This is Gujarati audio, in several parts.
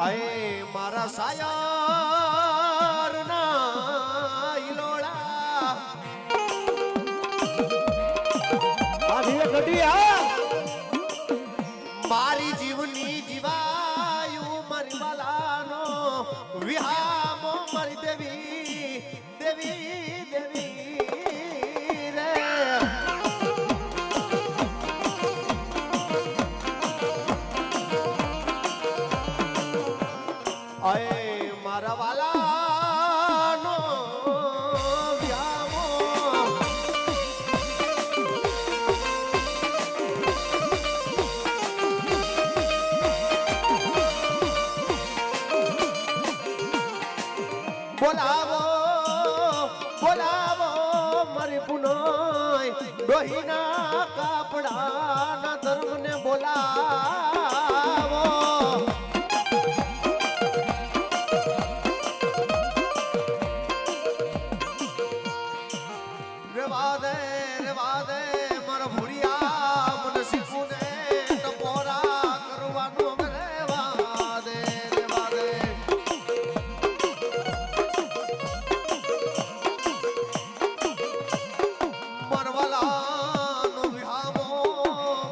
આય મારા સાયર ના ઈલોળા આધી ગઢિયા મારી જીવની જીવાયું મારી વાલાનો વિહામો મારી દેવી દેવી દેવી રે આય મારા વાલાનો વિહામો બોલાવો બોલાવો મારી પુનોય ડોહીના કાપડાના ધર્મને બોલાવો રેવા દે મારા ભૂરિયા મને શીખવું ને ટપોરા કરવાનું રેવા દે મરવાલાનો વિહામો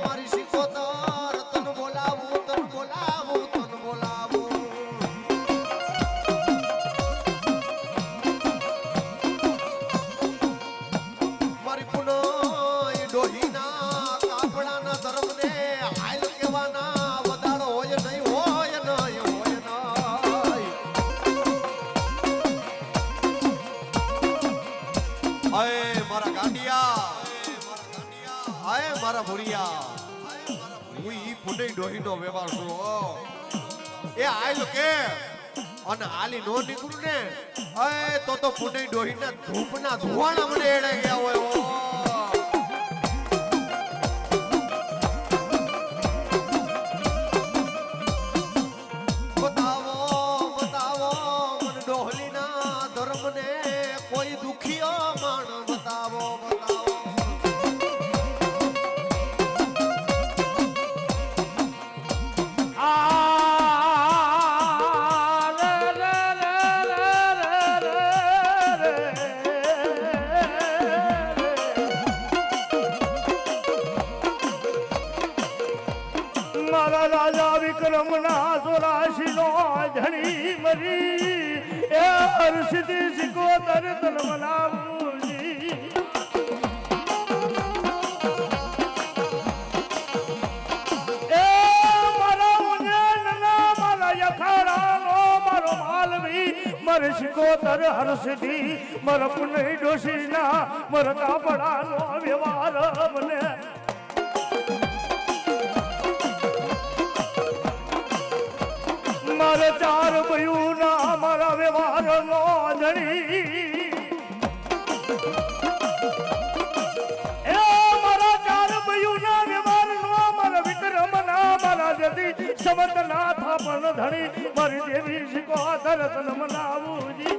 મારી શીખોતર તન બોલાવું મારી પુનો ડોહીના કાપડાના ધર્મને હાલ કેવાના વધારો હોય નહીં આય મારા ગાંડિયા આય મારા ભુરિયા હું ઈ પુને ડોહીનો વ્યવહાર છું એ આયલ કે અને હાલી નો નીકળું ને અય તો પુને ડોહીના ધૂપના ધુવાણા મને એડે ગયા હોય બતાવો મને ડોહલીના ધર્મને કોઈ દુખિયો માણ બતાવો મારા રાજા વિક્રમના 84 નો ધણી મરી એ હર્ષિતિ સિકોતર તન મનાવજી એ મારા ઉજ્જૈનના મારા યખાડાનો મારો માલવી મર સિકોતર હર્ષિતિ મર પુનઈ ડોશીના મર કાપડાનો વ્યવહાર મને મારે 4 ભયુના મારા વ્યવહાર નો ધણી એ મારા 4 ભયુના વ્યવહાર નો મારા વિક્રમના મારા જતી સમતના થાપણ ધણી મારી દેવી સિકોતર તન મનાવુજી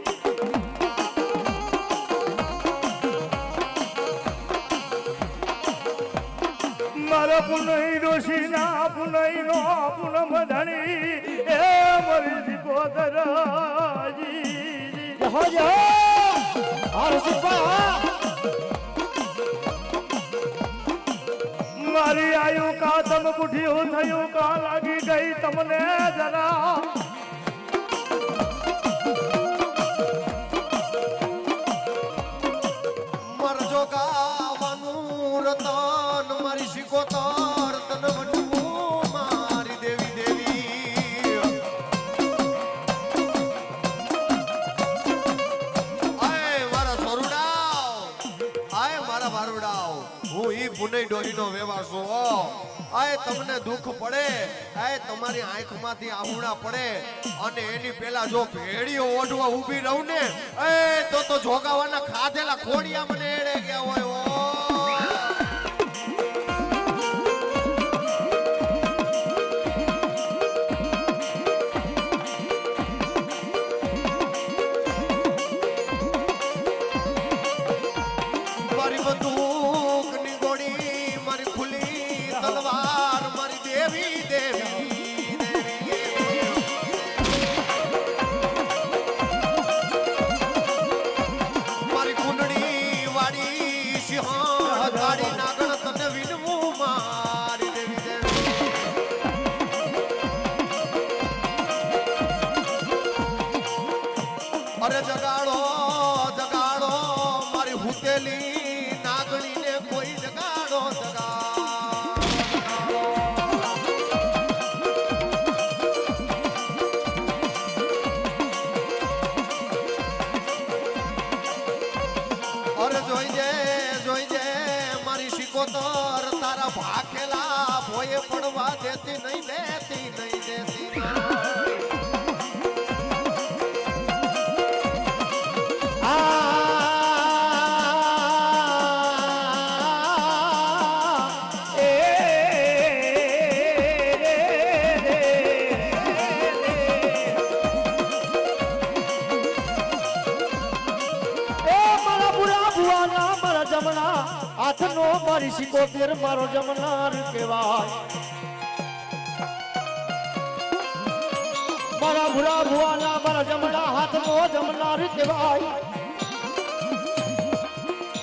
મારા પુનઈ ડોશીના પુનઈ નો પૂનમ ધણી એ મારી સિકોતરજી જય મારી આયુ કા તમ બુઢિયું થયું કા લાગી ગઈ તમને જરા મરજો ગાવાનું રતન મારી શીખોતર તન વડવું મારી દેવી આય મારા સોરુડાવ આય મારા ભારુડાવ હું ઈ પુનઈ ડોહીનો વ્યવહાર છું આય તમને દુઃખ પડે આય તમારી આંખમાંથી આહુડા પડે અને એની પેલા જો ભેડીઓ ઓઢવા ઊભી રહું ને તો જોગાવાના ખાધેલા ખોડિયા મને એડે ગયા હોય મારી બંદૂક ની ગોળી મારી ખુલ્લી તલવાર મારી દેવી દેવી દેવી અરે જગાડો જગાડો મારી હુતેલી નાગણીને કોઈ જગાડો અરે જોઈ મારી શિકોતર તારા ભાખેલા ભોય પડવા દેતી નહીં દેતી હાથનો મારી સિકોતેર મારો જમનાર કહેવાય મારા ભૂરા ભુવાના મારા જમણા હાથનો જમનાર કહેવાય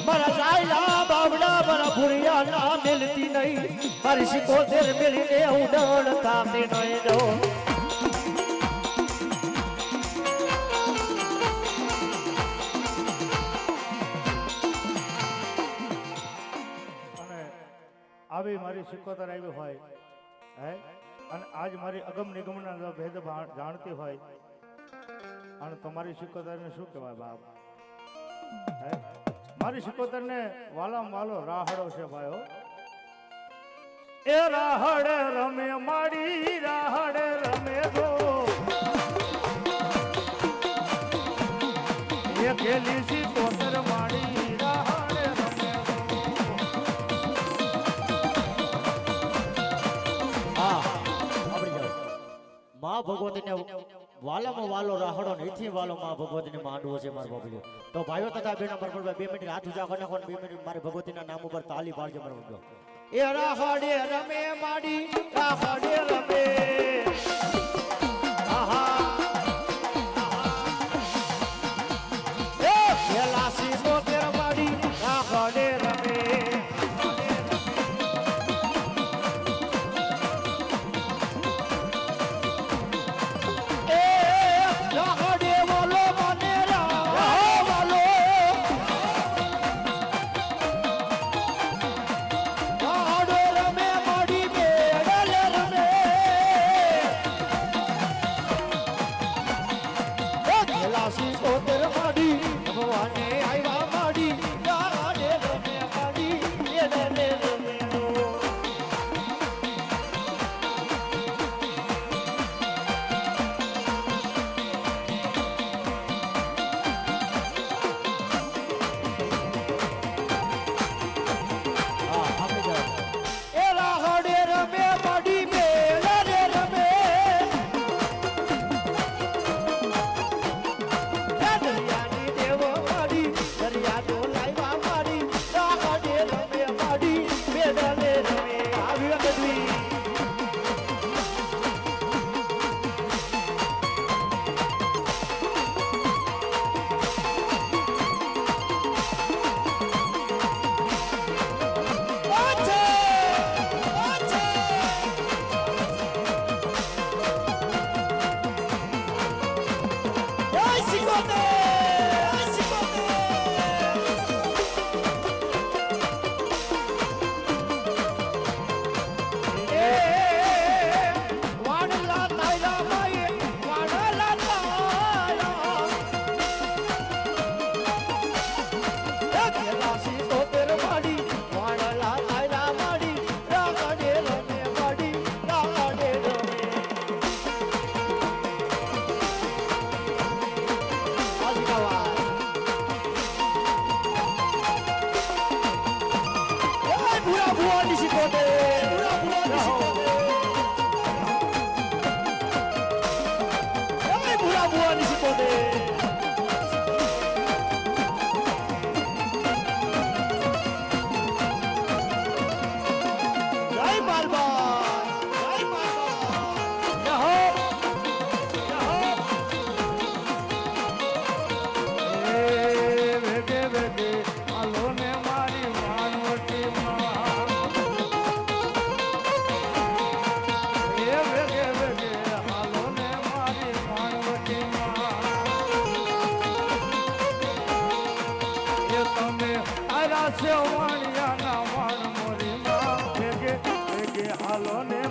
મારા જાયલા બાવડા મારા ભૂરિયાના મેલતી નહીં મારી સિકોતેર મેલીને ઉડાણ થાતે નહીં દો આવી મારી સિકોતર આવી હોય હે અને આજ મારી અગમ નિગમના ભેદ જાણતી હોય અને તમારી સિકોતરને શું કહેવાય બાપ હે મારી સિકોતરને વાલામાં વાલો રાહડો છે ભાઈઓ એ રાહડે રમે માડી રાહડે રમે ગો એ ખેલી સિકોતર માડી રાહડે માં ભગવતીને વાલામાં વાલો રાહડો નથી વાલો માં ભગવતીને માંડવો છે મારા બાપુ તો ભાઈઓ તથા બેનો પર 2 મિનિટ હાથ ઉજા કરી નાખો 2 મિનિટ મારી ભગવતીના નામ ઉપર તાલી પાડજો મારા બાપુ એ રાહડે રમે માડી રાહડે રમે આહા એ ખેલાસી મોતેર માડી રાહડે રમે તમે તારા સેવાણિયાના વાણ મોરી માં ભેગે ભેગે હાલો ને